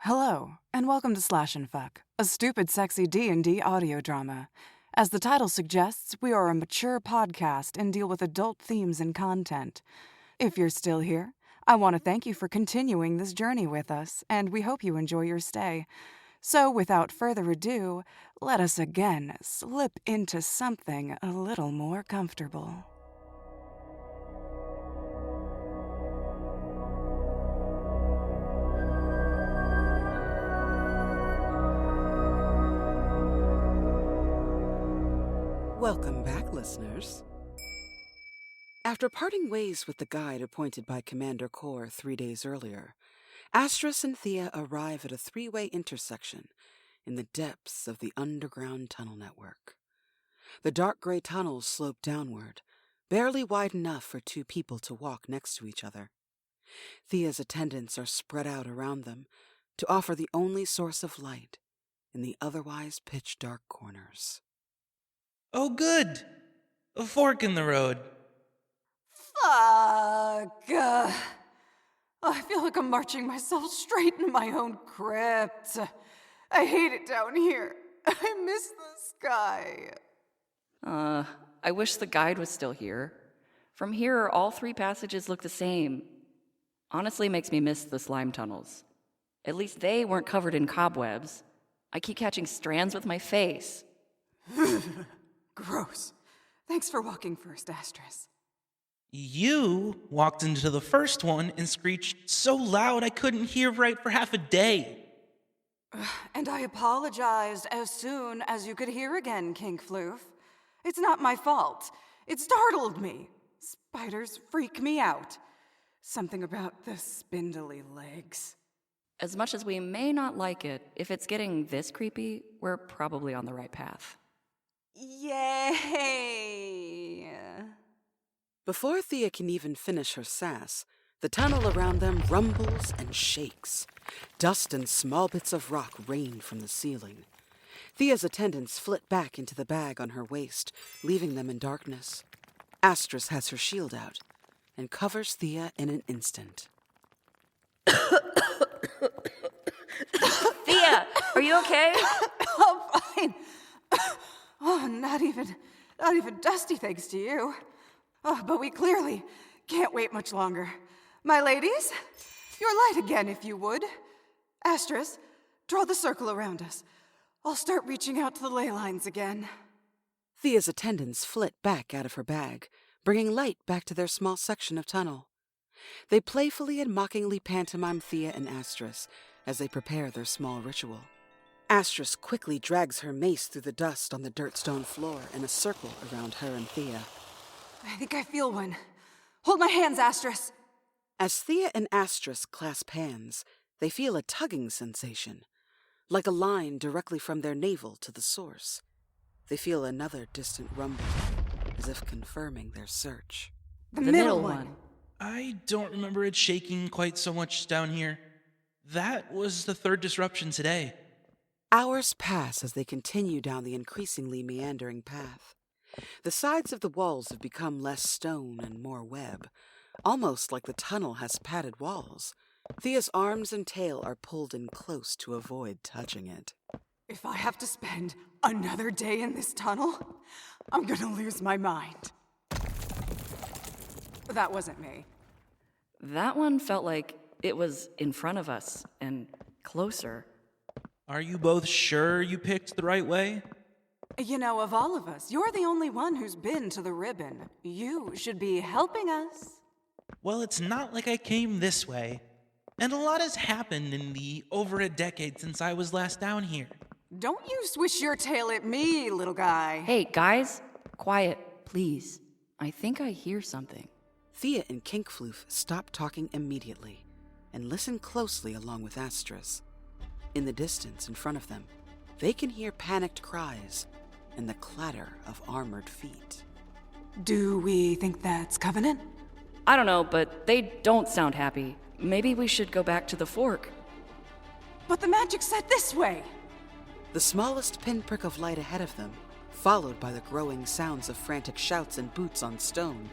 Hello, and welcome to Slash and Fuck, a stupid, sexy D&D audio drama. As the title suggests, we are a mature podcast and deal with adult themes and content. If you're still here, I want to thank you for continuing this journey with us, and we hope you enjoy your stay. So, without further ado, let us again slip into something a little more comfortable. Welcome back, listeners. After parting ways with the guide appointed by Commander Core 3 days earlier, Astris and Thea arrive at a three-way intersection in the depths of the underground tunnel network. The dark gray tunnels slope downward, barely wide enough for two people to walk next to each other. Thea's attendants are spread out around them to offer the only source of light in the otherwise pitch-dark corners. Oh, good! A fork in the road. Fuck! I feel like I'm marching myself straight into my own crypt. I hate it down here. I miss the sky. I wish the guide was still here. From here, all three passages look the same. Honestly, makes me miss the slime tunnels. At least they weren't covered in cobwebs. I keep catching strands with my face. Gross. Thanks for walking first, Astris. You walked into the first one and screeched so loud I couldn't hear right for half a day. And I apologized as soon as you could hear again, King Floof. It's not my fault. It startled me. Spiders freak me out. Something about the spindly legs. As much as we may not like it, if it's getting this creepy, we're probably on the right path. Yay! Before Thea can even finish her sass, the tunnel around them rumbles and shakes. Dust and small bits of rock rain from the ceiling. Thea's attendants flit back into the bag on her waist, leaving them in darkness. Astris has her shield out and covers Thea in an instant. Thea, are you okay? I'm fine. Oh, not even dusty thanks to you. Oh, but we clearly can't wait much longer. My ladies, your light again, if you would. Astris, draw the circle around us. I'll start reaching out to the ley lines again. Thea's attendants flit back out of her bag, bringing light back to their small section of tunnel. They playfully and mockingly pantomime Thea and Astris as they prepare their small ritual. Astris quickly drags her mace through the dust on the dirt-stone floor in a circle around her and Thea. I think I feel one. Hold my hands, Astris. As Thea and Astris clasp hands, they feel a tugging sensation, like a line directly from their navel to the source. They feel another distant rumble, as if confirming their search. The middle one. I don't remember it shaking quite so much down here. That was the third disruption today. Hours pass as they continue down the increasingly meandering path. The sides of the walls have become less stone and more web, almost like the tunnel has padded walls. Thea's arms and tail are pulled in close to avoid touching it. If I have to spend another day in this tunnel, I'm gonna lose my mind. That wasn't me. That one felt like it was in front of us and closer. Are you both sure you picked the right way? You know, of all of us, you're the only one who's been to the ribbon. You should be helping us. Well, it's not like I came this way. And a lot has happened in the over a decade since I was last down here. Don't you swish your tail at me, little guy. Hey, guys, quiet, please. I think I hear something. Thea and Kinkfloof stop talking immediately and listen closely along with Astris. In the distance in front of them, they can hear panicked cries and the clatter of armored feet. Do we think that's Covenant? I don't know, but they don't sound happy. Maybe we should go back to the fork. But the magic said this way. The smallest pinprick of light ahead of them, followed by the growing sounds of frantic shouts and boots on stone,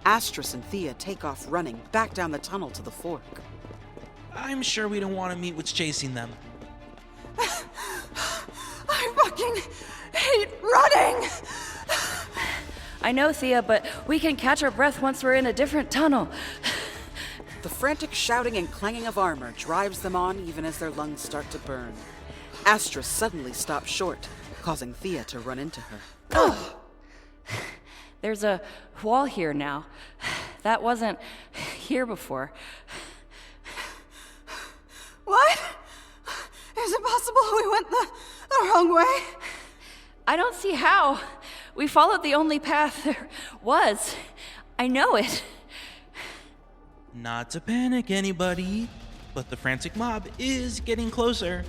Astris and Thea take off running back down the tunnel to the fork. I'm sure we don't want to meet what's chasing them. I fucking hate running! I know, Thea, but we can catch our breath once we're in a different tunnel. The frantic shouting and clanging of armor drives them on even as their lungs start to burn. Astris suddenly stops short, causing Thea to run into her. There's a wall here now. That wasn't here before. What? Is it possible we went the wrong way? I don't see how. We followed the only path there was. I know it. Not to panic, anybody, but the frantic mob is getting closer.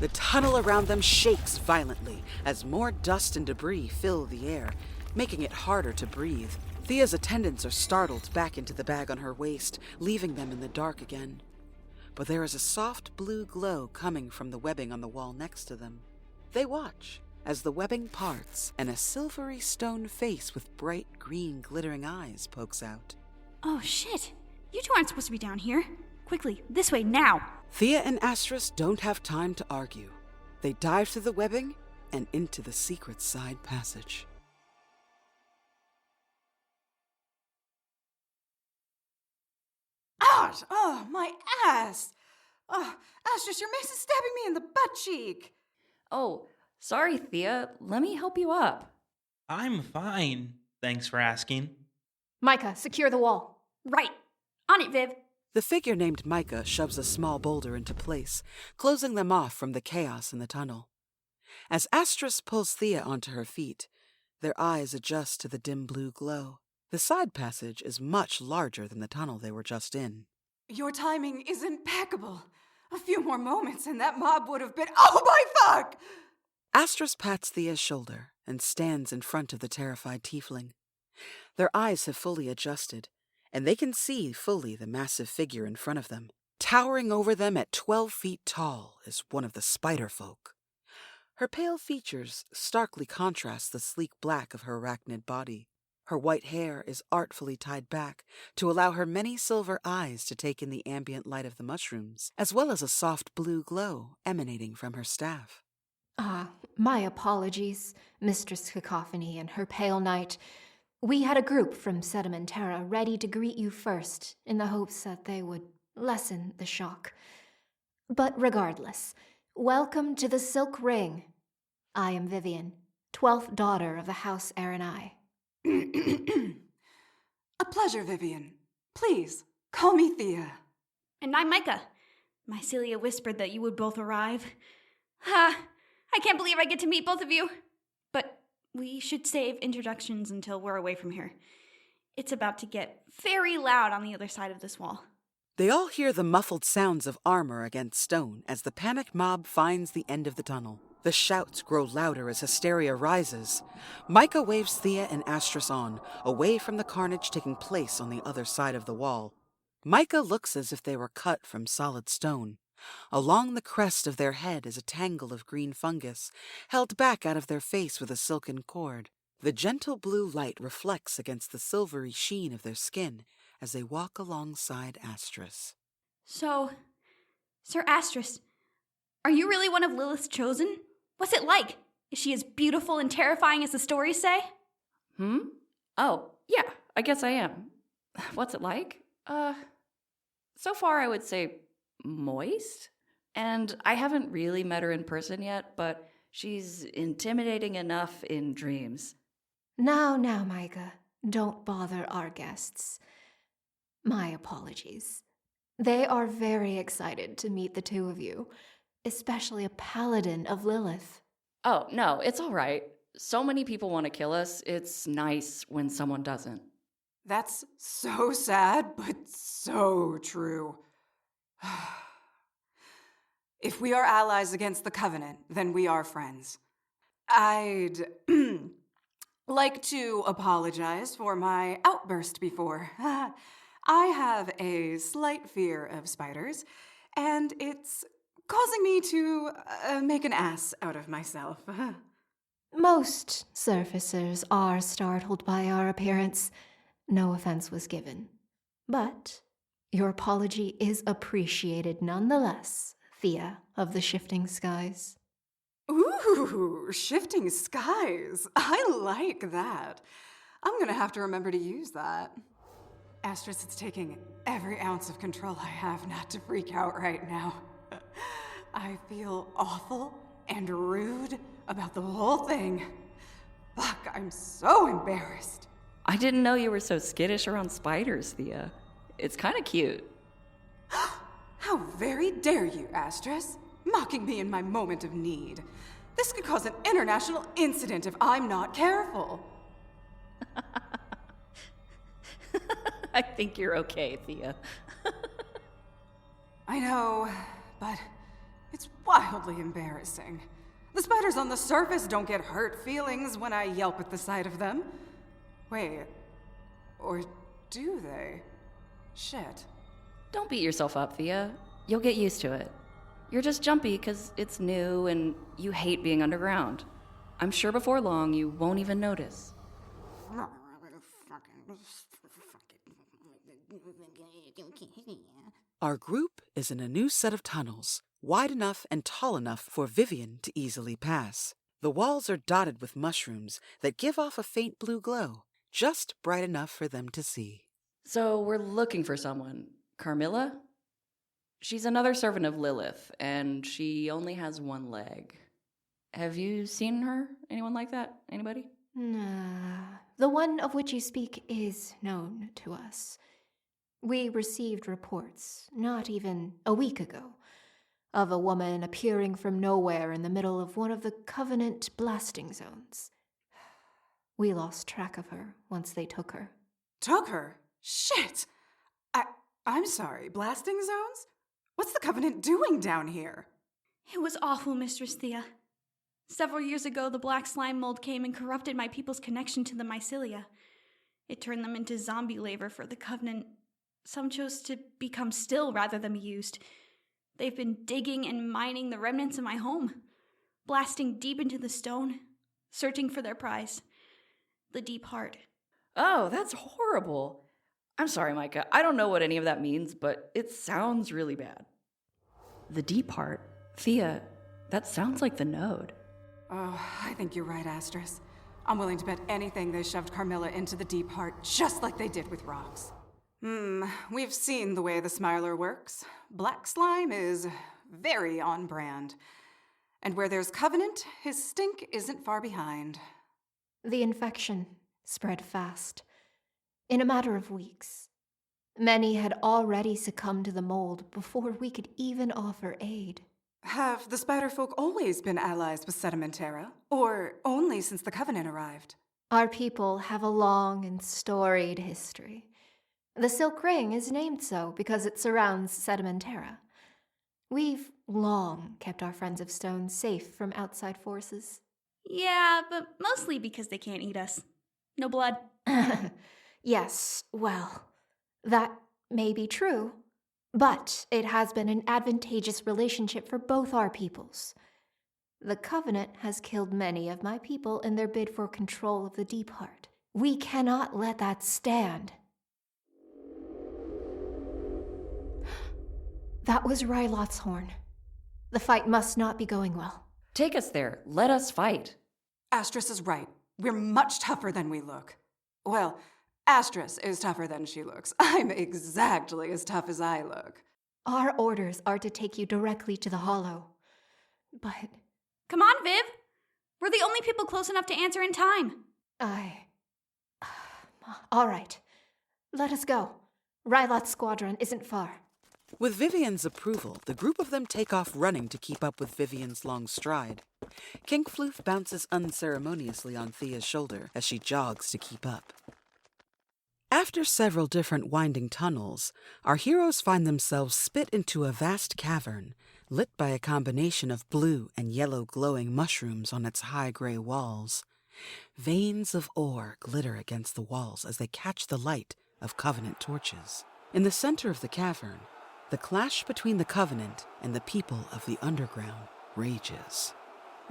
The tunnel around them shakes violently as more dust and debris fill the air, making it harder to breathe. Thea's attendants are startled back into the bag on her waist, leaving them in the dark again. But there is a soft blue glow coming from the webbing on the wall next to them. They watch as the webbing parts and a silvery stone face with bright green glittering eyes pokes out. Oh shit! You two aren't supposed to be down here. Quickly, this way, now! Thea and Astris don't have time to argue. They dive through the webbing and into the secret side passage. Ouch! Oh, my ass! Oh, Astris, your mace is stabbing me in the butt cheek! Oh, sorry, Thea. Let me help you up. I'm fine. Thanks for asking. Micah, secure the wall. Right. On it, Viv. The figure named Micah shoves a small boulder into place, closing them off from the chaos in the tunnel. As Astris pulls Thea onto her feet, their eyes adjust to the dim blue glow. The side passage is much larger than the tunnel they were just in. Your timing is impeccable. A few more moments and that mob would have been— Oh my fuck! Astris pats Thea's shoulder and stands in front of the terrified tiefling. Their eyes have fully adjusted, and they can see fully the massive figure in front of them. Towering over them at 12 feet tall is one of the spider folk. Her pale features starkly contrast the sleek black of her arachnid body. Her white hair is artfully tied back to allow her many silver eyes to take in the ambient light of the mushrooms, as well as a soft blue glow emanating from her staff. My apologies, Mistress Cacophony and her pale knight. We had a group from Sedimentera ready to greet you first, in the hopes that they would lessen the shock. But regardless, welcome to the Silk Ring. I am Vivian, 12th daughter of the House Aranai. A pleasure, Vivian. Please, call me Thea. And I'm Micah. Mycelia whispered that you would both arrive. Ha! I can't believe I get to meet both of you. But we should save introductions until we're away from here. It's about to get very loud on the other side of this wall. They all hear the muffled sounds of armor against stone as the panicked mob finds the end of the tunnel. The shouts grow louder as hysteria rises. Micah waves Thea and Astris on, away from the carnage taking place on the other side of the wall. Micah looks as if they were cut from solid stone. Along the crest of their head is a tangle of green fungus, held back out of their face with a silken cord. The gentle blue light reflects against the silvery sheen of their skin as they walk alongside Astris. So, Sir Astris, are you really one of Lilith's chosen? What's it like? Is she as beautiful and terrifying as the stories say? Oh, yeah, I guess I am. What's it like? So far I would say moist. And I haven't really met her in person yet, but she's intimidating enough in dreams. Now, Micah, don't bother our guests. My apologies. They are very excited to meet the two of you, especially a paladin of Lilith. Oh, no, it's all right. So many people want to kill us, it's nice when someone doesn't. That's so sad, but so true. If we are allies against the Covenant, then we are friends. I'd like to apologize for my outburst before. I have a slight fear of spiders, and it's causing me to make an ass out of myself. Most surfacers are startled by our appearance. No offense was given. But Your apology is appreciated nonetheless, Thea of the Shifting Skies. Ooh, shifting skies. I like that. I'm gonna have to remember to use that. Astris, it's taking every ounce of control I have not to freak out right now. I feel awful and rude about the whole thing. Fuck, I'm so embarrassed. I didn't know you were so skittish around spiders, Thea. It's kind of cute. How very dare you, Astris, mocking me in my moment of need. This could cause an international incident if I'm not careful. I think you're okay, Thea. I know, but it's wildly embarrassing. The spiders on the surface don't get hurt feelings when I yelp at the sight of them. Wait, or do they? Shit. Don't beat yourself up, Thea. You'll get used to it. You're just jumpy because it's new and you hate being underground. I'm sure before long you won't even notice. Our group is in a new set of tunnels, wide enough and tall enough for Vivian to easily pass. The walls are dotted with mushrooms that give off a faint blue glow, just bright enough for them to see. So we're looking for someone. Carmilla? She's another servant of Lilith, and she only has one leg. Have you seen her? Anyone like that? Anybody? Nah, the one of which you speak is known to us. We received reports, not even a week ago, of a woman appearing from nowhere in the middle of one of the Covenant blasting zones. We lost track of her once they took her. Took her? Shit! I'm sorry, blasting zones? What's the Covenant doing down here? It was awful, Mistress Thea. Several years ago, the black slime mold came and corrupted my people's connection to the mycelia. It turned them into zombie labor for the Covenant. Some chose to become still rather than be used. They've been digging and mining the remnants of my home, blasting deep into the stone, searching for their prize, the deep heart. Oh, that's horrible. I'm sorry, Micah. I don't know what any of that means, but it sounds really bad. The deep heart? Thea, that sounds like the node. Oh, I think you're right, Astris. I'm willing to bet anything they shoved Carmilla into the deep heart, just like they did with rocks. We've seen the way the Smiler works. Black slime is very on brand. And where there's Covenant, his stink isn't far behind. The infection spread fast. In a matter of weeks, many had already succumbed to the mold before we could even offer aid. Have the spider folk always been allies with Sedimentera, or only since the Covenant arrived? Our people have a long and storied history. The Silk Ring is named so because it surrounds Sedimentera. We've long kept our friends of stone safe from outside forces. Yeah, but mostly because they can't eat us. No blood. Yes, well, that may be true, but it has been an advantageous relationship for both our peoples. The Covenant has killed many of my people in their bid for control of the Deep Heart. We cannot let that stand. That was Rylot's horn. The fight must not be going well. Take us there. Let us fight. Astris is right. We're much tougher than we look. Well, Astris is tougher than she looks. I'm exactly as tough as I look. Our orders are to take you directly to the Hollow. But Come on, Viv. We're the only people close enough to answer in time. All right. Let us go. Rylot's squadron isn't far. With Vivian's approval, the group of them take off running to keep up with Vivian's long stride. King Floof bounces unceremoniously on Thea's shoulder as she jogs to keep up. After several different winding tunnels, our heroes find themselves spit into a vast cavern, lit by a combination of blue and yellow glowing mushrooms on its high gray walls. Veins of ore glitter against the walls as they catch the light of Covenant torches. In the center of the cavern, the clash between the Covenant and the people of the underground rages.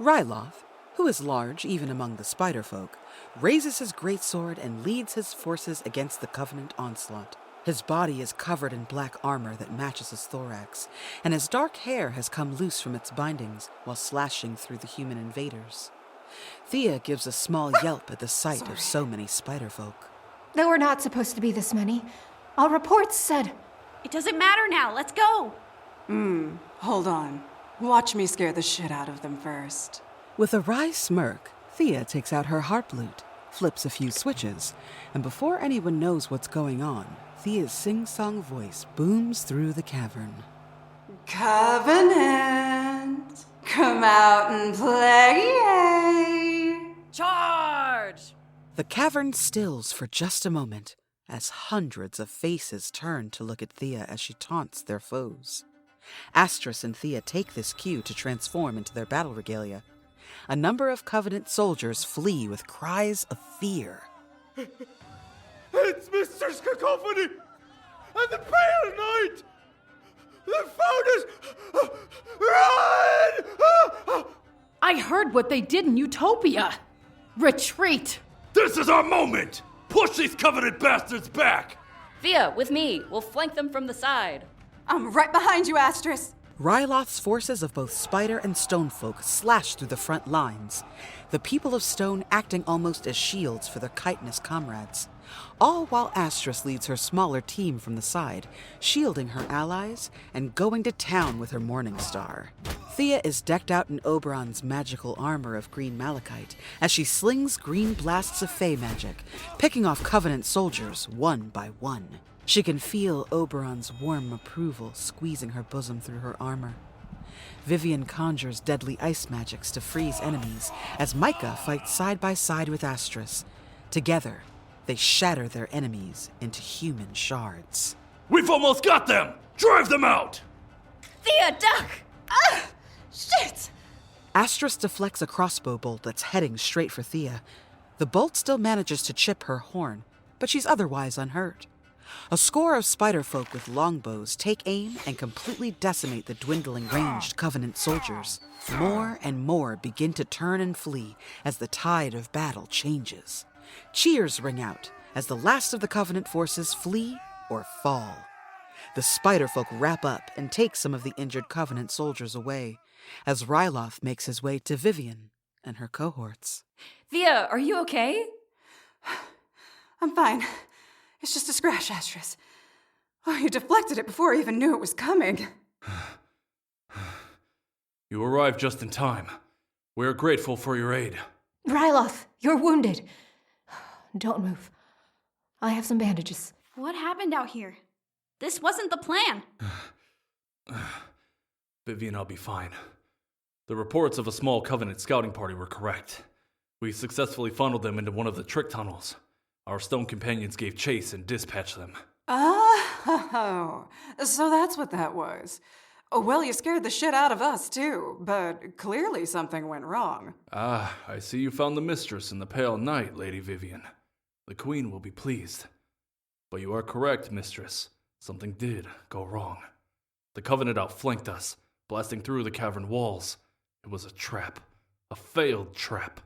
Ryloth, who is large even among the spider folk, raises his greatsword and leads his forces against the Covenant onslaught. His body is covered in black armor that matches his thorax, and his dark hair has come loose from its bindings while slashing through the human invaders. Thea gives a small yelp at the sight of so many spider folk. There were not supposed to be this many. Our reports said... It doesn't matter now. Let's go. Hold on. Watch me scare the shit out of them first. With a wry smirk, Thea takes out her harp lute, flips a few switches, and before anyone knows what's going on, Thea's sing-song voice booms through the cavern. Covenant, come out and play. Charge! The cavern stills for just a moment as hundreds of faces turn to look at Thea as she taunts their foes. Astris and Thea take this cue to transform into their battle regalia. A number of Covenant soldiers flee with cries of fear. It's Mr. Cacophony and the Pale Knight! They found us! Run! I heard what they did in Utopia. Retreat! This is our moment! Push these Covenant bastards back! Thea, with me. We'll flank them from the side. I'm right behind you, Astris. Ryloth's forces of both spider and stone folk slash through the front lines, the people of stone acting almost as shields for their chitinous comrades, all while Astris leads her smaller team from the side, shielding her allies and going to town with her Morning Star. Thea is decked out in Oberon's magical armor of green malachite as she slings green blasts of fey magic, picking off Covenant soldiers one by one. She can feel Oberon's warm approval squeezing her bosom through her armor. Vivian conjures deadly ice magics to freeze enemies as Micah fights side by side with Astris. Together, they shatter their enemies into human shards. We've almost got them! Drive them out! Thea, duck! Ah! Shit! Astris deflects a crossbow bolt that's heading straight for Thea. The bolt still manages to chip her horn, but she's otherwise unhurt. A score of spider folk with longbows take aim and completely decimate the dwindling ranged Covenant soldiers. More and more begin to turn and flee as the tide of battle changes. Cheers ring out as the last of the Covenant forces flee or fall. The spider folk wrap up and take some of the injured Covenant soldiers away as Ryloth makes his way to Vivian and her cohorts. Thea, are you okay? I'm fine. It's just a scratch, Astris. Oh, you deflected it before I even knew it was coming. You arrived just in time. We're grateful for your aid. Ryloth, you're wounded. Don't move. I have some bandages. What happened out here? This wasn't the plan. Vivian, I'll be fine. The reports of a small Covenant scouting party were correct. We successfully funneled them into one of the trick tunnels. Our stone companions gave chase and dispatched them. Oh, so that's what that was. Oh, well, you scared the shit out of us, too, but clearly something went wrong. Ah, I see you found the mistress in the Pale Knight, Lady Vivian. The Queen will be pleased. But you are correct, mistress. Something did go wrong. The Covenant outflanked us, blasting through the cavern walls. It was a trap. A failed trap.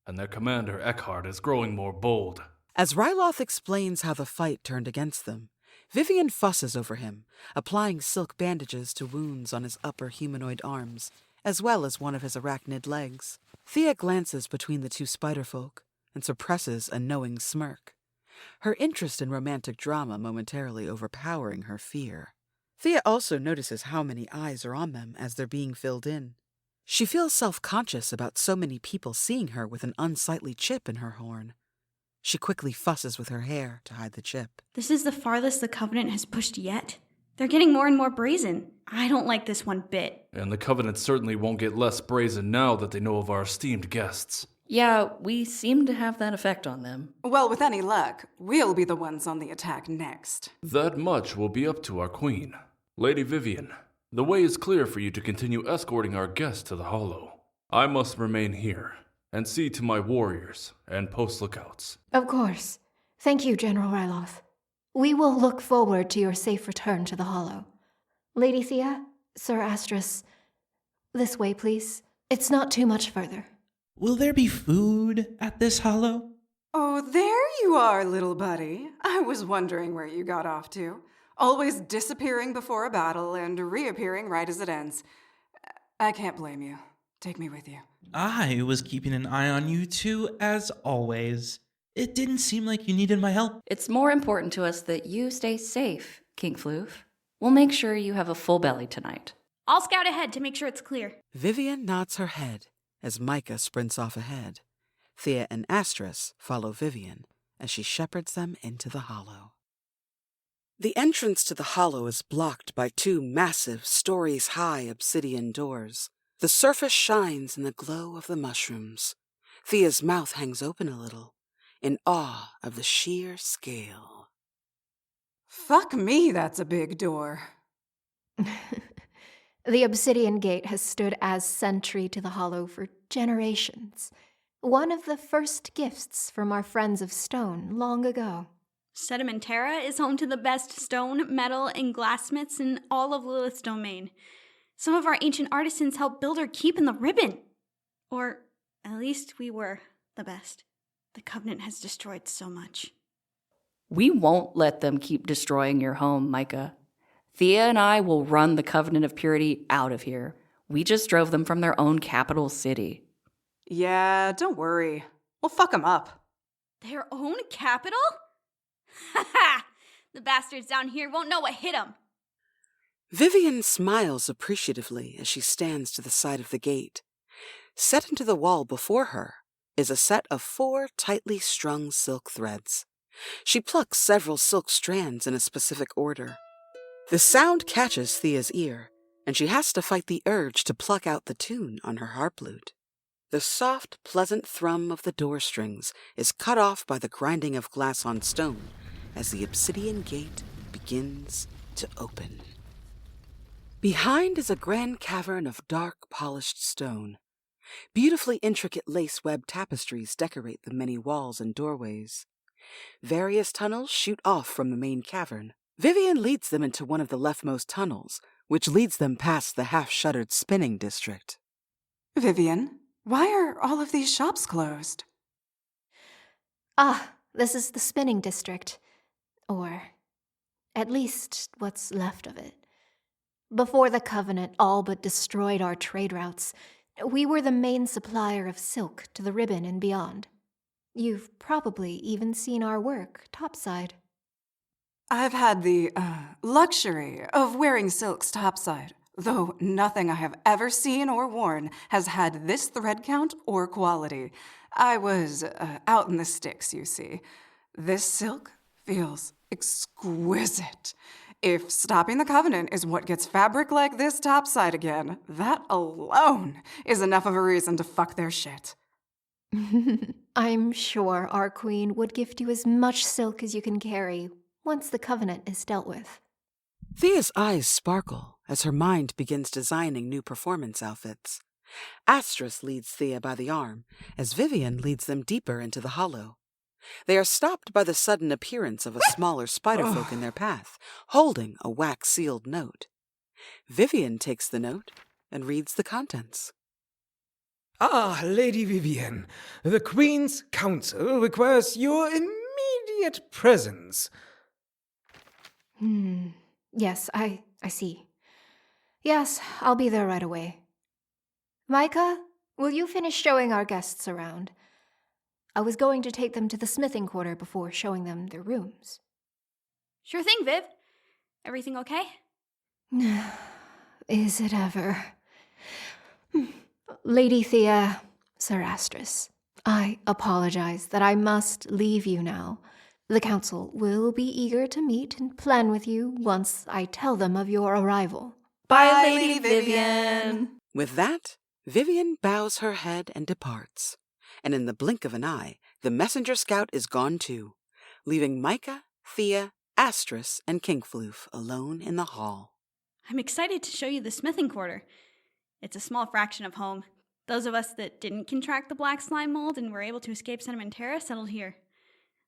And their commander, Eckhart, is growing more bold. As Ryloth explains how the fight turned against them, Vivian fusses over him, applying silk bandages to wounds on his upper humanoid arms, as well as one of his arachnid legs. Thea glances between the two spider folk and suppresses a knowing smirk, her interest in romantic drama momentarily overpowering her fear. Thea also notices how many eyes are on them as they're being filled in. She feels self-conscious about so many people seeing her with an unsightly chip in her horn. She quickly fusses with her hair to hide the chip. This is the farthest the Covenant has pushed yet. They're getting more and more brazen. I don't like this one bit. And the Covenant certainly won't get less brazen now that they know of our esteemed guests. Yeah, we seem to have that effect on them. Well, with any luck, we'll be the ones on the attack next. That much will be up to our queen. Lady Vivian, the way is clear for you to continue escorting our guests to the Hollow. I must remain here and see to my warriors and post lookouts. Of course. Thank you, General Ryloth. We will look forward to your safe return to the Hollow. Lady Thea, Sir Astris, this way, please. It's not too much further. Will there be food at this hollow? Oh, there you are, little buddy. I was wondering where you got off to. Always disappearing before a battle and reappearing right as it ends. I can't blame you. Take me with you. I was keeping an eye on you too, as always. It didn't seem like you needed my help. It's more important to us that you stay safe, King Floof. We'll make sure you have a full belly tonight. I'll scout ahead to make sure it's clear. Vivian nods her head as Micah sprints off ahead. Thea and Astris follow Vivian as she shepherds them into the hollow. The entrance to the hollow is blocked by two massive, stories-high obsidian doors. The surface shines in the glow of the mushrooms. Thea's mouth hangs open a little, in awe of the sheer scale. Fuck me, that's a big door. The obsidian gate has stood as sentry to the hollow for generations. One of the first gifts from our friends of stone long ago. Sedimentera is home to the best stone, metal, and glassmiths in all of Lilith's domain. Some of our ancient artisans helped build our keep in the ribbon. Or at least we were the best. The Covenant has destroyed so much. We won't let them keep destroying your home, Micah. Thea and I will run the Covenant of Purity out of here. We just drove them from their own capital city. Yeah, don't worry. We'll fuck them up. Their own capital? Ha ha! The bastards down here won't know what hit them. Vivian smiles appreciatively as she stands to the side of the gate. Set into the wall before her is a set of 4 tightly strung silk threads. She plucks several silk strands in a specific order. The sound catches Thea's ear, and she has to fight the urge to pluck out the tune on her harp lute. The soft, pleasant thrum of the door strings is cut off by the grinding of glass on stone as the obsidian gate begins to open. Behind is a grand cavern of dark, polished stone. Beautifully intricate lace-web tapestries decorate the many walls and doorways. Various tunnels shoot off from the main cavern. Vivian leads them into one of the leftmost tunnels, which leads them past the half-shuttered spinning district. Vivian, why are all of these shops closed? This is the spinning district. Or at least what's left of it. Before the Covenant all but destroyed our trade routes, we were the main supplier of silk to the ribbon and beyond. You've probably even seen our work topside. I've had the luxury of wearing silks topside, though nothing I have ever seen or worn has had this thread count or quality. I was out in the sticks, you see. This silk feels exquisite. If stopping the Covenant is what gets fabric like this topside again, that alone is enough of a reason to fuck their shit. I'm sure our queen would gift you as much silk as you can carry once the Covenant is dealt with. Thea's eyes sparkle as her mind begins designing new performance outfits. Astris leads Thea by the arm as Vivian leads them deeper into the hollow. They are stopped by the sudden appearance of a smaller spiderfolk in their path, holding a wax-sealed note. Vivian takes the note and reads the contents. Ah, Lady Vivian, the Queen's Council requires your immediate presence. Yes, I see. Yes, I'll be there right away. Micah, will you finish showing our guests around? I was going to take them to the smithing quarter before showing them their rooms. Sure thing, Viv. Everything okay? Is it ever? Lady Thea, Sir Astris, I apologize that I must leave you now. The council will be eager to meet and plan with you once I tell them of your arrival. Bye, Lady Vivian. With that, Vivian bows her head and departs. And in the blink of an eye, the messenger scout is gone too, leaving Micah, Thea, Astris, and Kinkfloof alone in the hall. I'm excited to show you the smithing quarter. It's a small fraction of home. Those of us that didn't contract the black slime mold and were able to escape Sedimentera settled here.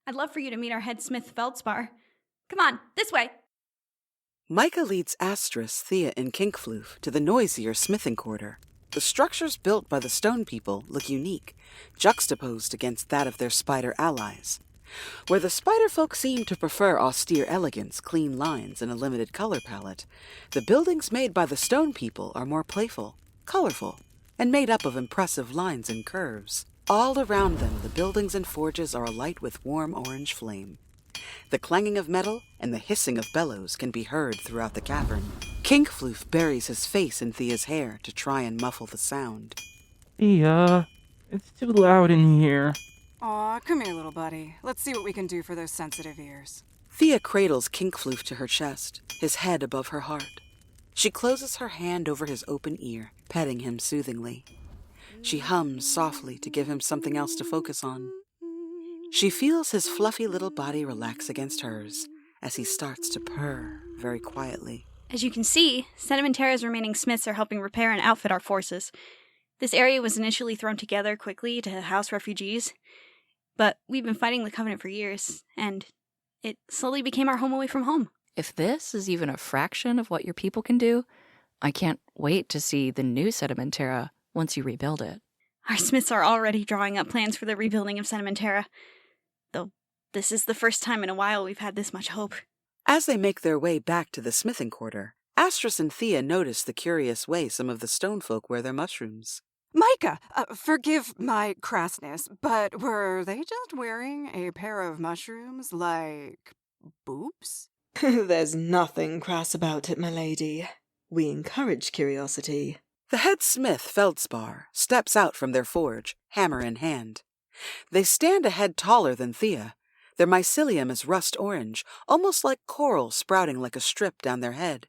I'd love for you to meet our head smith, Feldspar. Come on, this way! Micah leads Astris, Thea, and Kinkfloof to the noisier smithing quarter. the structures built by the stone people look unique, juxtaposed against that of their spider allies. Where the spider folk seem to prefer austere elegance, clean lines, and a limited color palette, the buildings made by the stone people are more playful, colorful, and made up of impressive lines and curves. All around them, the buildings and forges are alight with warm orange flame. The clanging of metal and the hissing of bellows can be heard throughout the cavern. Kinkfloof buries his face in Thea's hair to try and muffle the sound. Thea, it's too loud in here. Aw, come here, little buddy. Let's see what we can do for those sensitive ears. Thea cradles Kinkfloof to her chest, his head above her heart. She closes her hand over his open ear, petting him soothingly. She hums softly to give him something else to focus on. She feels his fluffy little body relax against hers as he starts to purr very quietly. As you can see, Sedimentara's remaining smiths are helping repair and outfit our forces. This area was initially thrown together quickly to house refugees, but we've been fighting the Covenant for years, and it slowly became our home away from home. If this is even a fraction of what your people can do, I can't wait to see the new Sedimentara once you rebuild it. Our smiths are already drawing up plans for the rebuilding of Sedimentara, though this is the first time in a while we've had this much hope. As they make their way back to the smithing quarter, Astris and Thea notice the curious way some of the stone folk wear their mushrooms. Micah, forgive my crassness, but were they just wearing a pair of mushrooms like boobs? There's nothing crass about it, my lady. We encourage curiosity. The head smith, Feldspar, steps out from their forge, hammer in hand. They stand a head taller than Thea. Their mycelium is rust orange, almost like coral sprouting like a strip down their head.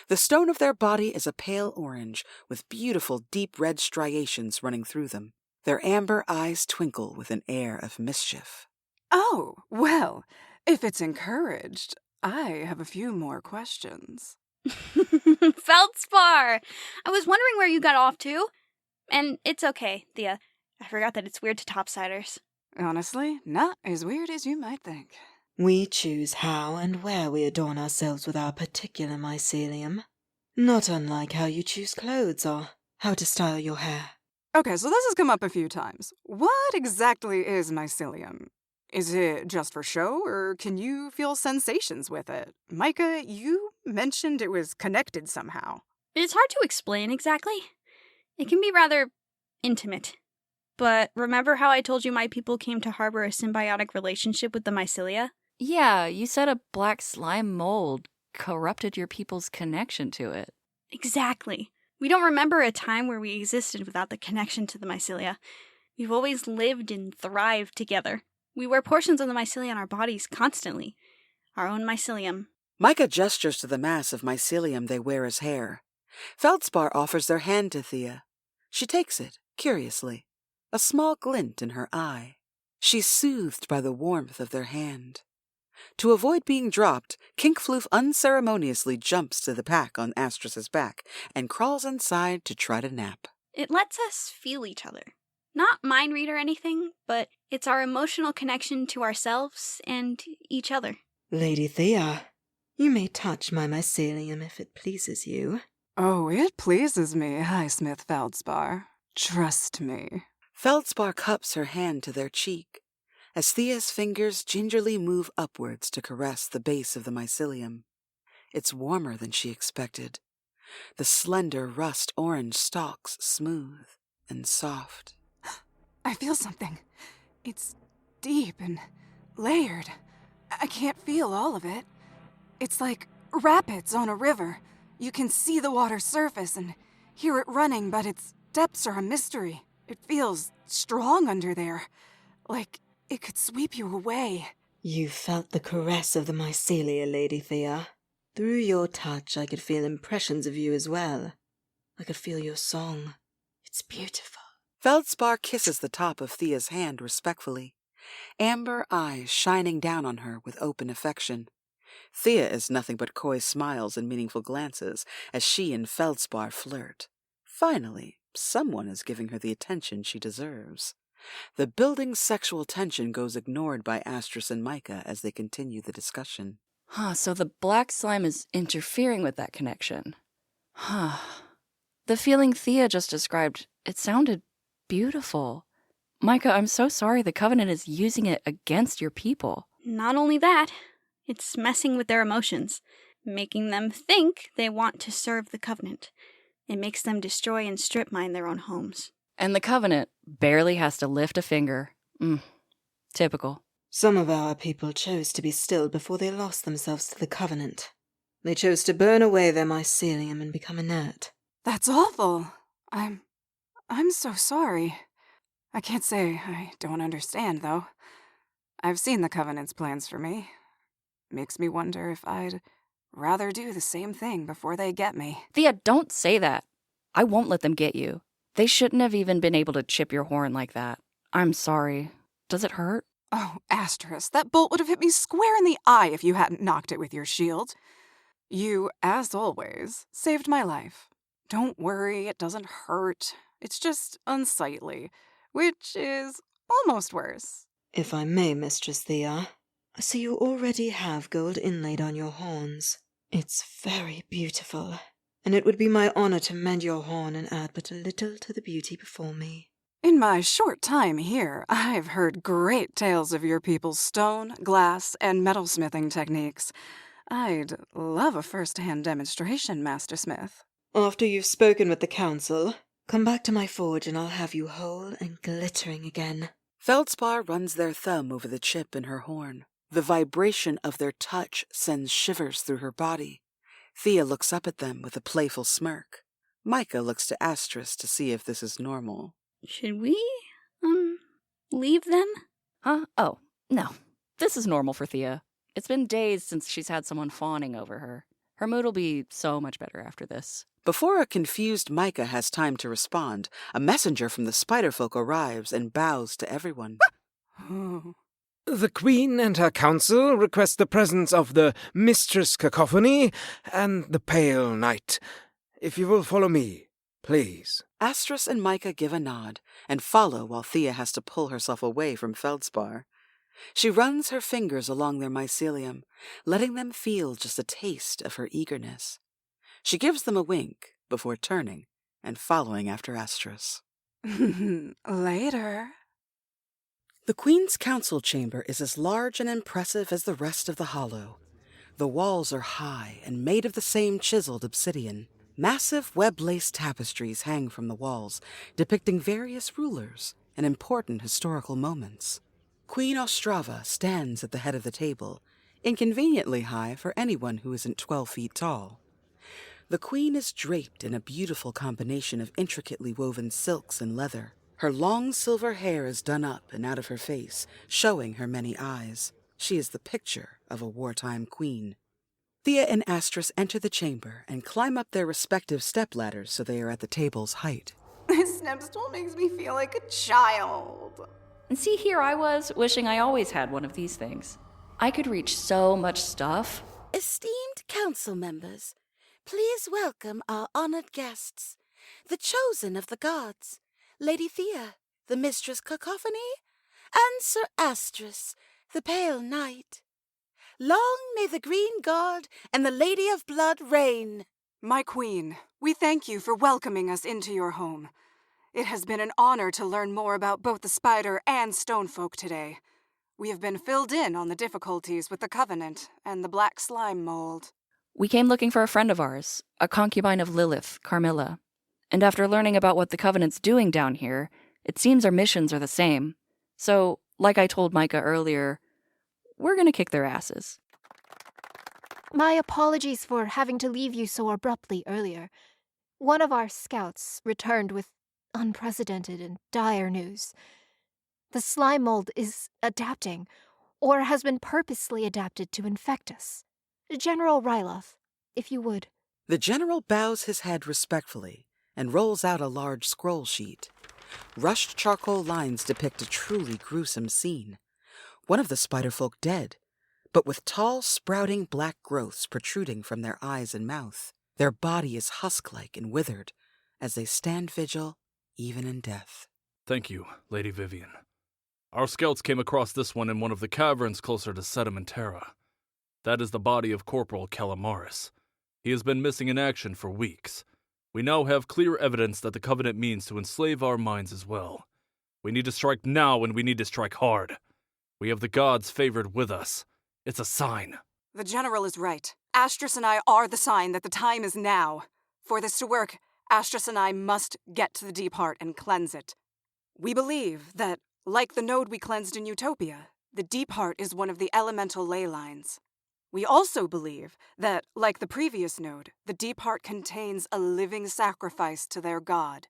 The stone of their body is a pale orange, with beautiful deep red striations running through them. Their amber eyes twinkle with an air of mischief. Oh, well, if it's encouraged, I have a few more questions. Feldspar! I was wondering where you got off to. And it's okay, Thea. I forgot that it's weird to topsiders. Honestly, not as weird as you might think. We choose how and where we adorn ourselves with our particular mycelium. Not unlike how you choose clothes or how to style your hair. Okay, so this has come up a few times. What exactly is mycelium? Is it just for show, or can you feel sensations with it? Micah, you mentioned it was connected somehow. It's hard to explain exactly. It can be rather intimate. But remember how I told you my people came to harbor a symbiotic relationship with the mycelia? Yeah, you said a black slime mold corrupted your people's connection to it. Exactly. We don't remember a time where we existed without the connection to the mycelia. We've always lived and thrived together. We wear portions of the mycelia on our bodies constantly. Our own mycelium. Micah gestures to the mass of mycelium they wear as hair. Feldspar offers their hand to Thea. She takes it, curiously, a small glint in her eye. She's soothed by the warmth of their hand. To avoid being dropped, Kinkfloof unceremoniously jumps to the pack on Astris's back and crawls inside to try to nap. It lets us feel each other. Not mind read or anything, but it's our emotional connection to ourselves and each other. Lady Thea, you may touch my mycelium if it pleases you. Oh, it pleases me, Highsmith Feldspar. Trust me. Feldspar cups her hand to their cheek, as Thea's fingers gingerly move upwards to caress the base of the mycelium. It's warmer than she expected. The slender rust-orange stalks smooth and soft. I feel something. It's deep and layered. I can't feel all of it. It's like rapids on a river. You can see the water's surface and hear it running, but its depths are a mystery. It feels strong under there, like it could sweep you away. You felt the caress of the mycelia, Lady Thea. Through your touch, I could feel impressions of you as well. I could feel your song. It's beautiful. Feldspar kisses the top of Thea's hand respectfully, amber eyes shining down on her with open affection. Thea is nothing but coy smiles and meaningful glances as she and Feldspar flirt. Finally, someone is giving her the attention she deserves. The building's sexual tension goes ignored by Astris and Micah as they continue the discussion. So the black slime is interfering with that connection. The feeling Thea just described, it sounded beautiful. Micah, I'm so sorry the Covenant is using it against your people. Not only that, it's messing with their emotions, making them think they want to serve the Covenant. It makes them destroy and strip mine their own homes. And the Covenant barely has to lift a finger. Typical. Some of our people chose to be still before they lost themselves to the Covenant. They chose to burn away their mycelium and become inert. That's awful. I'm so sorry. I can't say I don't understand, though. I've seen the Covenant's plans for me. Makes me wonder if I'd rather do the same thing before they get me. Thea, don't say that. I won't let them get you. They shouldn't have even been able to chip your horn like that. I'm sorry. Does it hurt? Oh, Astris, that bolt would have hit me square in the eye if you hadn't knocked it with your shield. You, as always, saved my life. Don't worry, it doesn't hurt. It's just unsightly, which is almost worse. If I may, Mistress Thea, I see you already have gold inlaid on your horns. It's very beautiful, and it would be my honor to mend your horn and add but a little to the beauty before me. In my short time here, I've heard great tales of your people's stone, glass, and metalsmithing techniques. I'd love a first-hand demonstration, Master Smith. After you've spoken with the council, come back to my forge and I'll have you whole and glittering again. Feldspar runs their thumb over the chip in her horn. The vibration of their touch sends shivers through her body. Thea looks up at them with a playful smirk. Micah looks to Astris to see if this is normal. Should we, leave then? Huh? Oh, no. This is normal for Thea. It's been days since she's had someone fawning over her. Her mood will be so much better after this. Before a confused Micah has time to respond, a messenger from the Spiderfolk arrives and bows to everyone. The Queen and her council request the presence of the Mistress Cacophony and the Pale Knight. If you will follow me, please. Astris and Micah give a nod and follow while Thea has to pull herself away from Feldspar. She runs her fingers along their mycelium, letting them feel just a taste of her eagerness. She gives them a wink before turning and following after Astris. Later. The Queen's council chamber is as large and impressive as the rest of the hollow. The walls are high and made of the same chiseled obsidian. Massive web-laced tapestries hang from the walls, depicting various rulers and important historical moments. Queen Ostrava stands at the head of the table, inconveniently high for anyone who isn't 12 feet tall. The Queen is draped in a beautiful combination of intricately woven silks and leather. Her long silver hair is done up and out of her face, showing her many eyes. She is the picture of a wartime queen. Thea and Astris enter the chamber and climb up their respective stepladders so they are at the table's height. This step stool makes me feel like a child. And see, here I was, wishing I always had one of these things. I could reach so much stuff. Esteemed council members, please welcome our honored guests, the chosen of the gods, Lady Thea, the Mistress Cacophony, and Sir Astris, the Pale Knight. Long may the Green God and the Lady of Blood reign. My queen, we thank you for welcoming us into your home. It has been an honor to learn more about both the spider and stone folk today. We have been filled in on the difficulties with the Covenant and the black slime mold. We came looking for a friend of ours, a concubine of Lilith, Carmilla. And after learning about what the Covenant's doing down here, it seems our missions are the same. So, like I told Micah earlier, we're gonna kick their asses. My apologies for having to leave you so abruptly earlier. One of our scouts returned with unprecedented and dire news. The slime mold is adapting, or has been purposely adapted to infect us. General Ryloth, if you would. The general bows his head respectfully and rolls out a large scroll sheet. Rushed charcoal lines depict a truly gruesome scene. One of the spiderfolk dead, but with tall, sprouting black growths protruding from their eyes and mouth. Their body is husk-like and withered as they stand vigil even in death. Thank you, Lady Vivian. Our scouts came across this one in one of the caverns closer to Sedimentera. That is the body of Corporal Calamaris. He has been missing in action for weeks. We now have clear evidence that the Covenant means to enslave our minds as well. We need to strike now, and we need to strike hard. We have the gods favored with us. It's a sign. The General is right. Astris and I are the sign that the time is now. For this to work, Astris and I must get to the deep heart and cleanse it. We believe that, like the node we cleansed in Utopia, the deep heart is one of the elemental ley lines. We also believe that, like the previous node, the deep heart contains a living sacrifice to their god.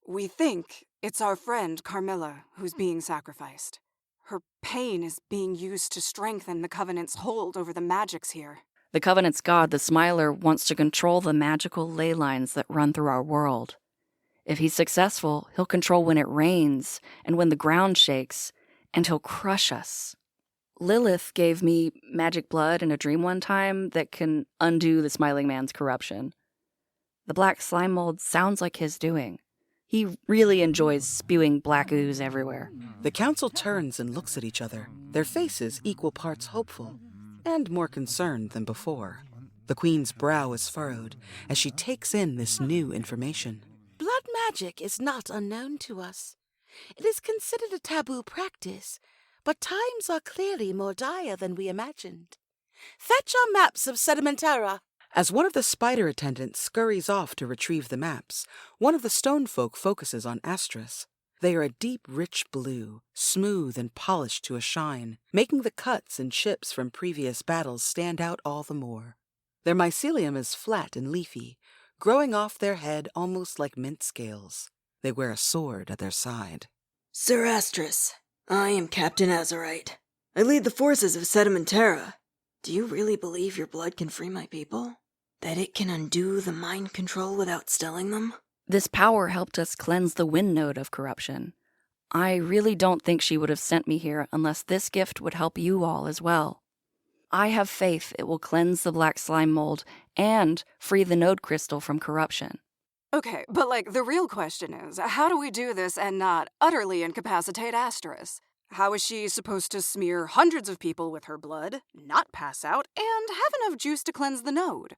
We think it's our friend Carmilla who's being sacrificed. Her pain is being used to strengthen the Covenant's hold over the magics here. The Covenant's god, the Smiler, wants to control the magical ley lines that run through our world. If he's successful, he'll control when it rains and when the ground shakes, and he'll crush us. Lilith gave me magic blood in a dream one time that can undo the Smiling Man's corruption. The black slime mold sounds like his doing. He really enjoys spewing black ooze everywhere. The council turns and looks at each other, their faces equal parts hopeful and more concerned than before. The Queen's brow is furrowed as she takes in this new information. Blood magic is not unknown to us. It is considered a taboo practice, but times are clearly more dire than we imagined. Fetch our maps of Sedimentera. As one of the spider attendants scurries off to retrieve the maps, one of the stone folk focuses on Astris. They are a deep, rich blue, smooth and polished to a shine, making the cuts and chips from previous battles stand out all the more. Their mycelium is flat and leafy, growing off their head almost like mint scales. They wear a sword at their side. Sir Astris, I am Captain Azurite. I lead the forces of Sedimentera. Do you really believe your blood can free my people? That it can undo the mind control without stilling them? This power helped us cleanse the wind node of corruption. I really don't think she would have sent me here unless this gift would help you all as well. I have faith it will cleanse the black slime mold and free the node crystal from corruption. Okay, but the real question is, how do we do this and not utterly incapacitate Astris? How is she supposed to smear hundreds of people with her blood, not pass out, and have enough juice to cleanse the node?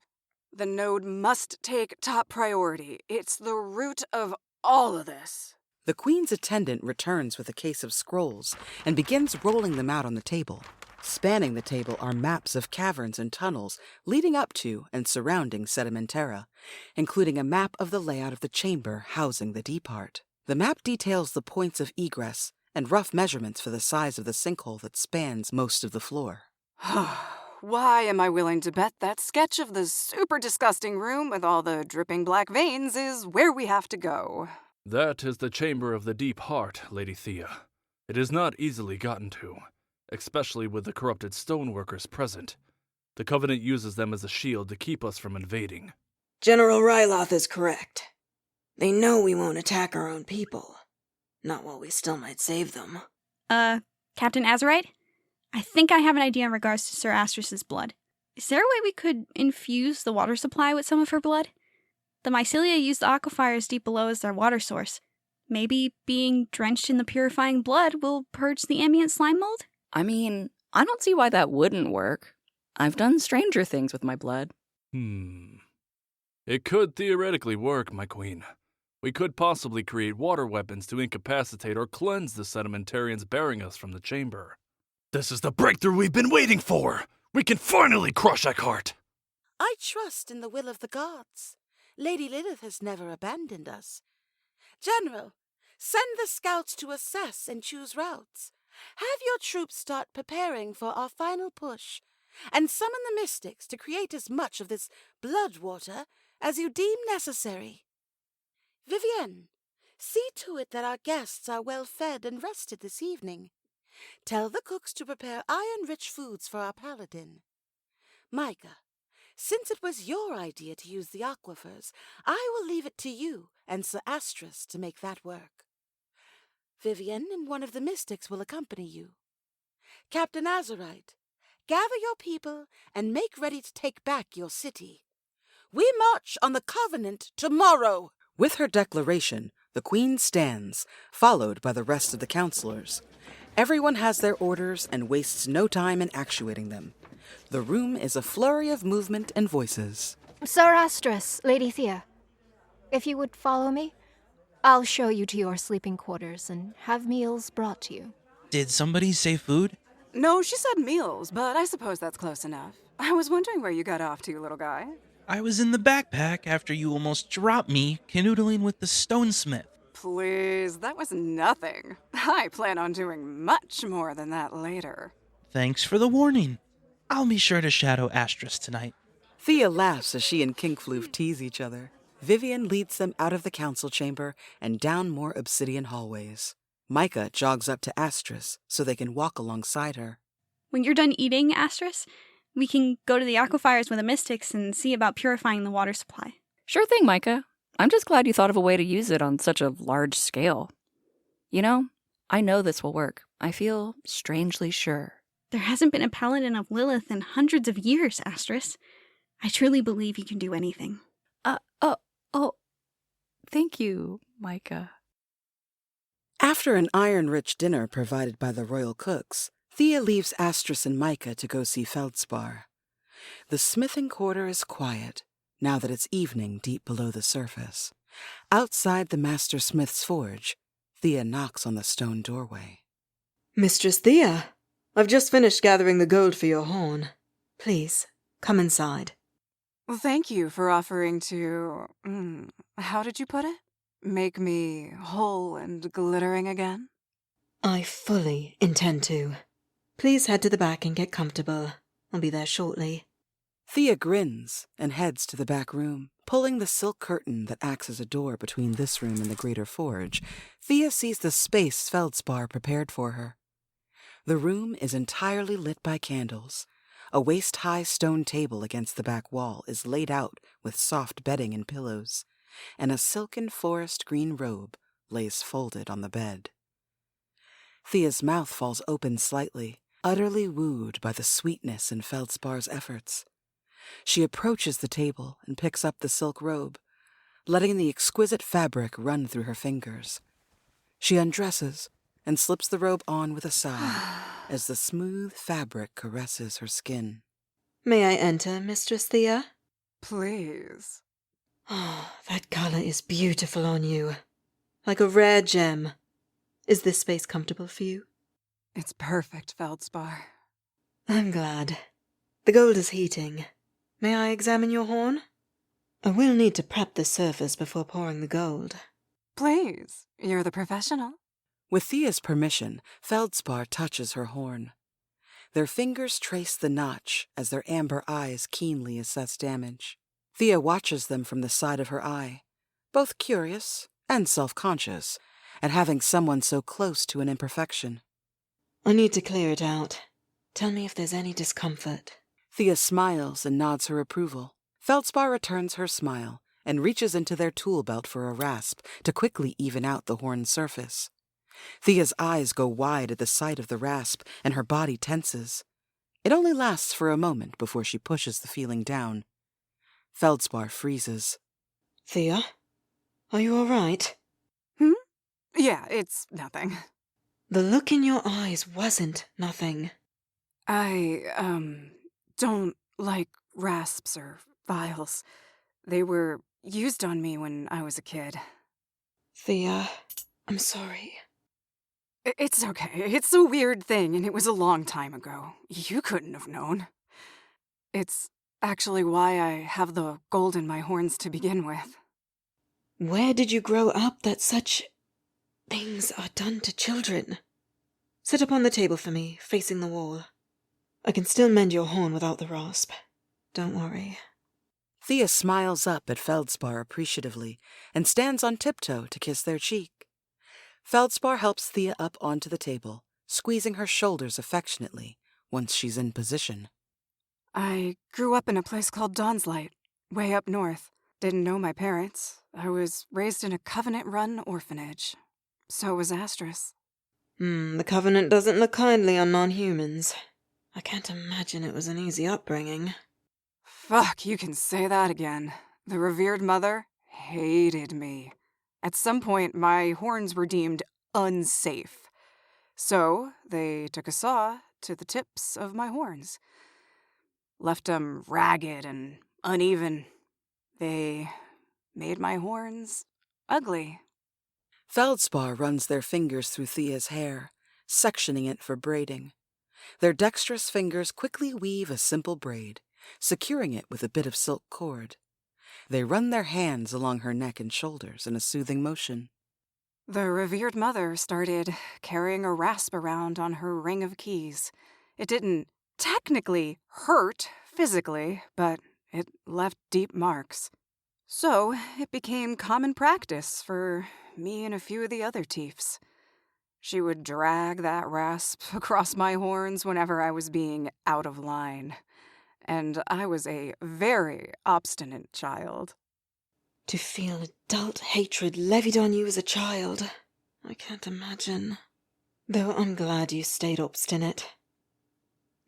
The node must take top priority. It's the root of all of this. The Queen's attendant returns with a case of scrolls and begins rolling them out on the table. Spanning the table are maps of caverns and tunnels leading up to and surrounding Sedimentera, including a map of the layout of the chamber housing the deep heart. The map details the points of egress and rough measurements for the size of the sinkhole that spans most of the floor. Why am I willing to bet that sketch of the super disgusting room with all the dripping black veins is where we have to go? That is the chamber of the deep heart, Lady Thea. It is not easily gotten to, especially with the corrupted stoneworkers present. The Covenant uses them as a shield to keep us from invading. General Ryloth is correct. They know we won't attack our own people. Not while we still might save them. Captain Azurite? I think I have an idea in regards to Sir Astris's blood. Is there a way we could infuse the water supply with some of her blood? The mycelia use the aquifers deep below as their water source. Maybe being drenched in the purifying blood will purge the ambient slime mold? I mean, I don't see why that wouldn't work. I've done stranger things with my blood. It could theoretically work, my queen. We could possibly create water weapons to incapacitate or cleanse the sedimentarians bearing us from the chamber. This is the breakthrough we've been waiting for! We can finally crush Eckhart! I trust in the will of the gods. Lady Lilith has never abandoned us. General, send the scouts to assess and choose routes. Have your troops start preparing for our final push, and summon the mystics to create as much of this blood water as you deem necessary. Vivienne, see to it that our guests are well fed and rested this evening. Tell the cooks to prepare iron-rich foods for our paladin. Micah, since it was your idea to use the aquifers, I will leave it to you and Sir Astris to make that work. Vivienne and one of the mystics will accompany you. Captain Azurite, gather your people and make ready to take back your city. We march on the Covenant tomorrow. With her declaration, the Queen stands, followed by the rest of the counselors. Everyone has their orders and wastes no time in actuating them. The room is a flurry of movement and voices. Sir Astris, Lady Thea. If you would follow me, I'll show you to your sleeping quarters and have meals brought to you. Did somebody say food? No, she said meals, but I suppose that's close enough. I was wondering where you got off to, little guy. I was in the backpack after you almost dropped me canoodling with the stonesmith. Please, that was nothing. I plan on doing much more than that later. Thanks for the warning. I'll be sure to shadow Astris tonight. Thea laughs as she and Kinkfloof tease each other. Vivian leads them out of the council chamber and down more obsidian hallways. Micah jogs up to Astris so they can walk alongside her. When you're done eating, Astris, we can go to the aquifers with the mystics and see about purifying the water supply. Sure thing, Micah. I'm just glad you thought of a way to use it on such a large scale. You know, I know this will work. I feel strangely sure. There hasn't been a paladin of Lilith in hundreds of years, Astris. I truly believe you can do anything. Thank you, Micah. After an iron-rich dinner provided by the royal cooks, Thea leaves Astris and Micah to go see Feldspar. The smithing quarter is quiet, now that it's evening deep below the surface. Outside the master smith's forge, Thea knocks on the stone doorway. Mistress Thea, I've just finished gathering the gold for your horn. Please, come inside. Well, thank you for offering to, how did you put it? Make me whole and glittering again? I fully intend to. Please head to the back and get comfortable. I'll be there shortly. Thea grins and heads to the back room. Pulling the silk curtain that acts as a door between this room and the greater forge, Thea sees the space Feldspar prepared for her. The room is entirely lit by candles. A waist-high stone table against the back wall is laid out with soft bedding and pillows, and a silken forest green robe lays folded on the bed. Thea's mouth falls open slightly, utterly wooed by the sweetness in Feldspar's efforts. She approaches the table and picks up the silk robe, letting the exquisite fabric run through her fingers. She undresses and slips the robe on with a sigh as the smooth fabric caresses her skin. May I enter, Mistress Thea? Please. Oh, that color is beautiful on you. Like a rare gem. Is this space comfortable for you? It's perfect, Feldspar. I'm glad. The gold is heating. May I examine your horn? I will need to prep the surface before pouring the gold. Please, you're the professional. With Thea's permission, Feldspar touches her horn. Their fingers trace the notch as their amber eyes keenly assess damage. Thea watches them from the side of her eye, both curious and self-conscious at having someone so close to an imperfection. I need to clear it out. Tell me if there's any discomfort. Thea smiles and nods her approval. Feldspar returns her smile and reaches into their tool belt for a rasp to quickly even out the horn's surface. Thea's eyes go wide at the sight of the rasp, and her body tenses. It only lasts for a moment before she pushes the feeling down. Feldspar freezes. Thea? Are you all right? Yeah, it's nothing. The look in your eyes wasn't nothing. I, don't like rasps or vials. They were used on me when I was a kid. Thea, I'm sorry. It's okay. It's a weird thing, and it was a long time ago. You couldn't have known. It's actually why I have the gold in my horns to begin with. Where did you grow up that such things are done to children? Sit up on the table for me, facing the wall. I can still mend your horn without the rasp. Don't worry. Thea smiles up at Feldspar appreciatively and stands on tiptoe to kiss their cheek. Feldspar helps Thea up onto the table, squeezing her shoulders affectionately once she's in position. I grew up in a place called Dawn's Light, way up north. Didn't know my parents. I was raised in a Covenant-run orphanage. So was Astris. The Covenant doesn't look kindly on non-humans. I can't imagine it was an easy upbringing. Fuck, you can say that again. The revered mother hated me. At some point, my horns were deemed unsafe. So, they took a saw to the tips of my horns. Left them ragged and uneven. They made my horns ugly. Feldspar runs their fingers through Thea's hair, sectioning it for braiding. Their dexterous fingers quickly weave a simple braid, securing it with a bit of silk cord. They run their hands along her neck and shoulders in a soothing motion. The revered mother started carrying a rasp around on her ring of keys. It didn't technically hurt physically, but it left deep marks. So it became common practice for me and a few of the other Tiefs. She would drag that rasp across my horns whenever I was being out of line. And I was a very obstinate child. To feel adult hatred levied on you as a child, I can't imagine. Though I'm glad you stayed obstinate.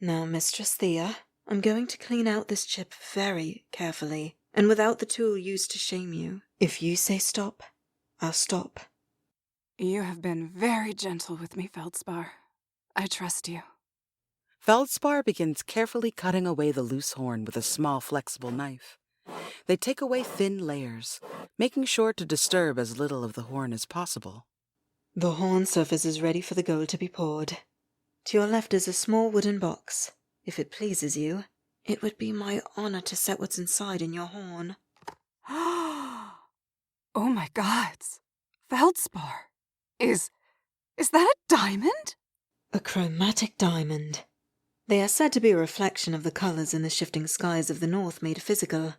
Now, Mistress Thea, I'm going to clean out this chip very carefully, and without the tool used to shame you. If you say stop, I'll stop. You have been very gentle with me, Feldspar. I trust you. Feldspar begins carefully cutting away the loose horn with a small, flexible knife. They take away thin layers, making sure to disturb as little of the horn as possible. The horn surface is ready for the gold to be poured. To your left is a small wooden box. If it pleases you, it would be my honor to set what's inside in your horn. Oh my gods! Feldspar! Is that a diamond? A chromatic diamond. They are said to be a reflection of the colors in the shifting skies of the north made physical.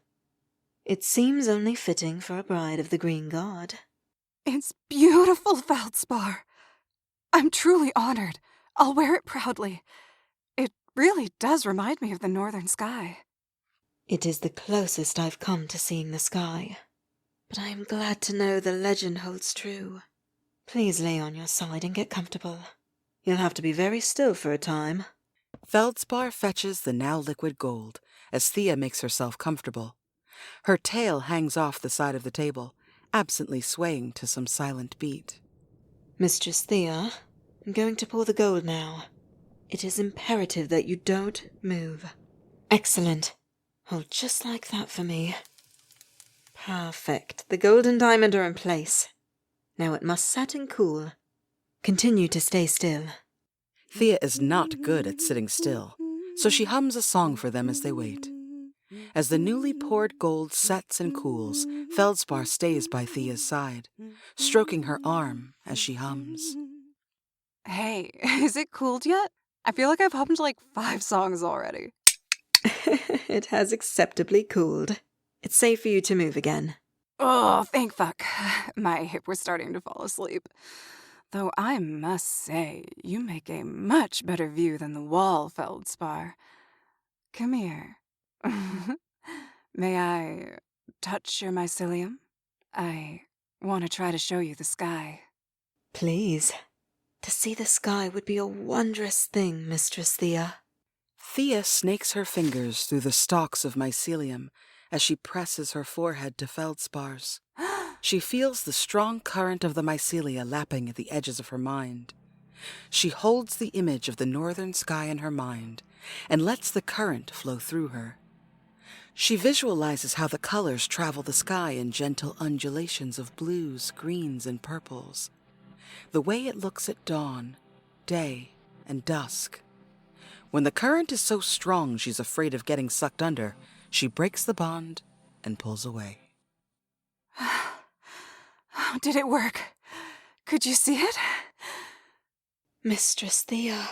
It seems only fitting for a bride of the Green Guard. It's beautiful, Feldspar. I'm truly honored. I'll wear it proudly. It really does remind me of the northern sky. It is the closest I've come to seeing the sky. But I am glad to know the legend holds true. Please lay on your side and get comfortable. You'll have to be very still for a time. Feldspar fetches the now liquid gold as Thea makes herself comfortable. Her tail hangs off the side of the table, absently swaying to some silent beat. Mistress Thea, I'm going to pour the gold now. It is imperative that you don't move. Excellent. Hold just like that for me. Perfect. The gold and diamond are in place. Now it must set and cool. Continue to stay still. Thea is not good at sitting still, so she hums a song for them as they wait. As the newly poured gold sets and cools, Feldspar stays by Thea's side, stroking her arm as she hums. Hey, is it cooled yet? I feel like I've hummed like 5 songs already. It has acceptably cooled. It's safe for you to move again. Oh, thank fuck. My hip was starting to fall asleep. Though I must say, you make a much better view than the wall, Feldspar. Come here. May I touch your mycelium? I want to try to show you the sky. Please. To see the sky would be a wondrous thing, Mistress Thea. Thea snakes her fingers through the stalks of mycelium as she presses her forehead to Feldspar's. She feels the strong current of the mycelia lapping at the edges of her mind. She holds the image of the northern sky in her mind and lets the current flow through her. She visualizes how the colors travel the sky in gentle undulations of blues, greens, and purples. The way it looks at dawn, day, and dusk. When the current is so strong she's afraid of getting sucked under, she breaks the bond and pulls away. Did it work? Could you see it? Mistress Thea,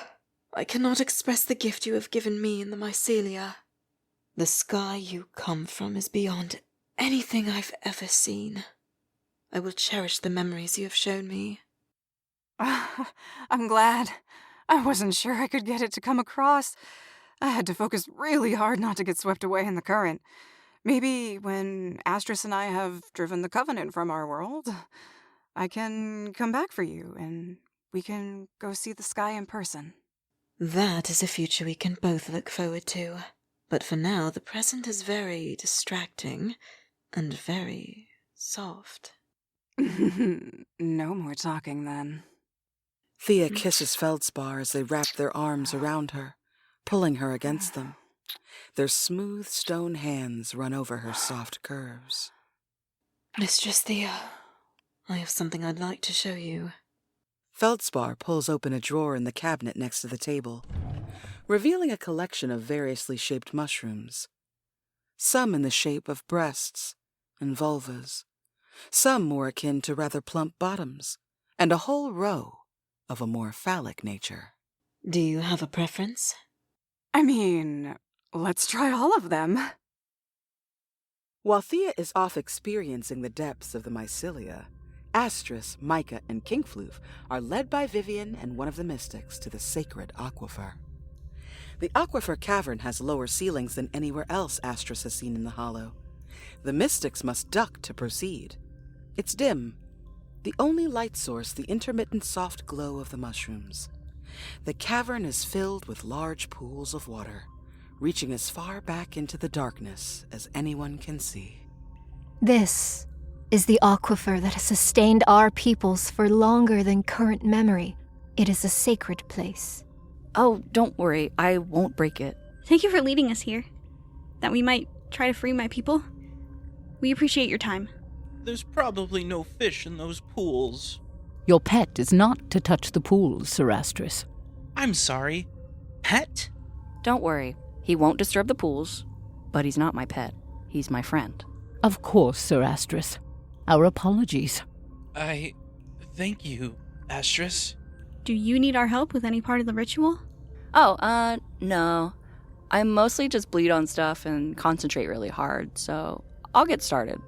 I cannot express the gift you have given me in the mycelia. The sky you come from is beyond anything I've ever seen. I will cherish the memories you have shown me. I'm glad. I wasn't sure I could get it to come across. I had to focus really hard not to get swept away in the current. Maybe when Astris and I have driven the Covenant from our world, I can come back for you and we can go see the sky in person. That is a future we can both look forward to. But for now, the present is very distracting and very soft. No more talking, then. Thea kisses Feldspar as they wrap their arms around her, pulling her against them. Their smooth stone hands run over her soft curves. Mistress Thea, I have something I'd like to show you. Feldspar pulls open a drawer in the cabinet next to the table, revealing a collection of variously shaped mushrooms. Some in the shape of breasts and vulvas, some more akin to rather plump bottoms, and a whole row of a more phallic nature. Do you have a preference? I mean, let's try all of them. While Thea is off experiencing the depths of the mycelia, Astris, Micah, and Kingfloof are led by Vivian and one of the mystics to the sacred aquifer. The aquifer cavern has lower ceilings than anywhere else Astris has seen in the Hollow. The mystics must duck to proceed. It's dim. The only light source, the intermittent soft glow of the mushrooms. The cavern is filled with large pools of water, reaching as far back into the darkness as anyone can see. This is the aquifer that has sustained our peoples for longer than current memory. It is a sacred place. Oh, don't worry. I won't break it. Thank you for leading us here. That we might try to free my people. We appreciate your time. There's probably no fish in those pools. Your pet is not to touch the pools, Sir Astris. I'm sorry. Pet? Don't worry. He won't disturb the pools, but he's not my pet. He's my friend. Of course, Sir Astris. Our apologies. Thank you, Astris. Do you need our help with any part of the ritual? Oh, no. I mostly just bleed on stuff and concentrate really hard, so I'll get started.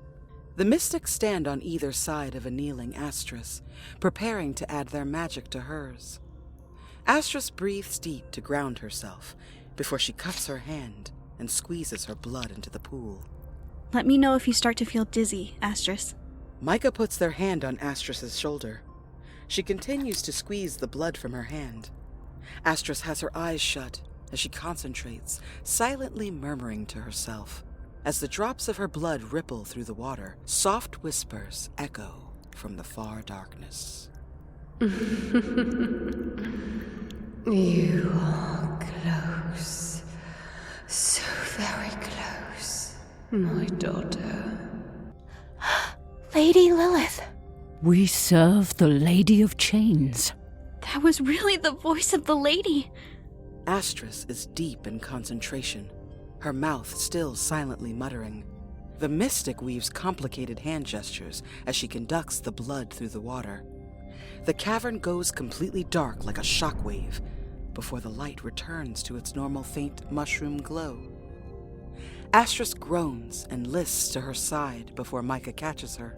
The mystics stand on either side of a kneeling Astris, preparing to add their magic to hers. Astris breathes deep to ground herself before she cups her hand and squeezes her blood into the pool. Let me know if you start to feel dizzy, Astris. Micah puts their hand on Astris's shoulder. She continues to squeeze the blood from her hand. Astris has her eyes shut as she concentrates, silently murmuring to herself. As the drops of her blood ripple through the water, soft whispers echo from the far darkness. You are close. So very close, my daughter. Lady Lilith. We serve the Lady of Chains. That was really the voice of the lady. Astris is deep in concentration, her mouth still silently muttering. The mystic weaves complicated hand gestures as she conducts the blood through the water. The cavern goes completely dark like a shockwave before the light returns to its normal faint mushroom glow. Astris groans and lists to her side before Micah catches her.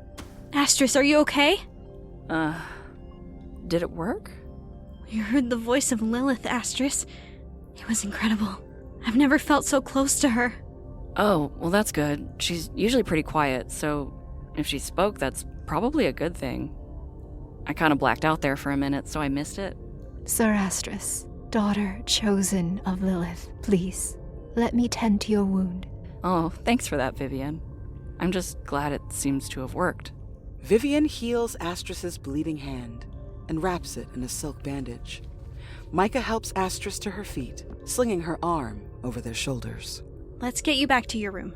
Astris, are you okay? Did it work? You heard the voice of Lilith, Astris. It was incredible. I've never felt so close to her. Oh, well that's good. She's usually pretty quiet, so if she spoke, that's probably a good thing. I kind of blacked out there for a minute, so I missed it. Sir Astris, daughter chosen of Lilith, please, let me tend to your wound. Oh, thanks for that, Vivian. I'm just glad it seems to have worked. Vivian heals Astris's bleeding hand and wraps it in a silk bandage. Micah helps Astris to her feet, slinging her arm over their shoulders. Let's get you back to your room.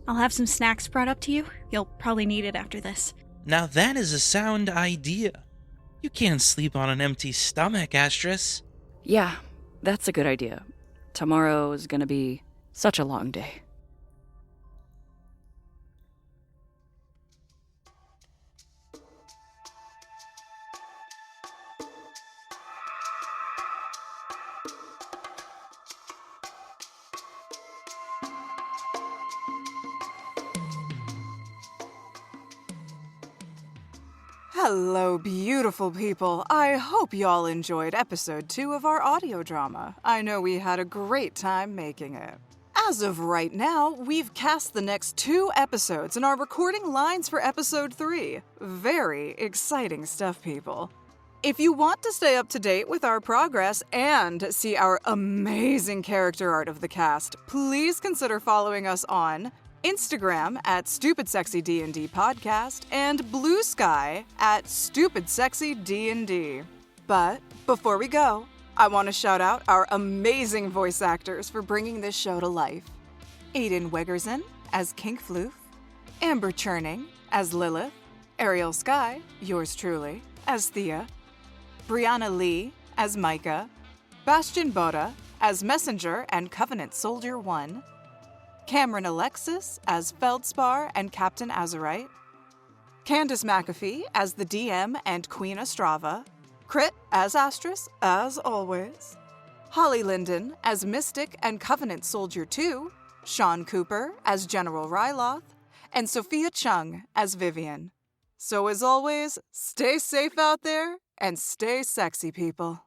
I'll have some snacks brought up to you. You'll probably need it after this. Now that is a sound idea. You can't sleep on an empty stomach, Astris. Yeah, that's a good idea. Tomorrow is gonna be such a long day. Hello, beautiful people. I hope y'all enjoyed episode 2 of our audio drama. I know we had a great time making it. As of right now, we've cast the next 2 episodes and are recording lines for episode 3. Very exciting stuff, people. If you want to stay up to date with our progress and see our amazing character art of the cast, please consider following us on Instagram at StupidSexyD&D Podcast and Blue Sky at StupidSexyD&D. But before we go, I want to shout out our amazing voice actors for bringing this show to life. Aiden Wegerson as Kingfloof, Amber Churning as Lilith, Ariel Sky, yours truly, as Thea, Brianna Lee as Micah, Bastion Boda as Messenger and Covenant Soldier 1, Cameron Alexis as Feldspar and Captain Azurite, Candace McAfee as the DM and Queen Ostrava, Crit as Astris, as always, Holly Linden as Mystic and Covenant Soldier 2, Sean Cooper as General Ryloth, and Sophia Chung as Vivian. So as always, stay safe out there and stay sexy, people.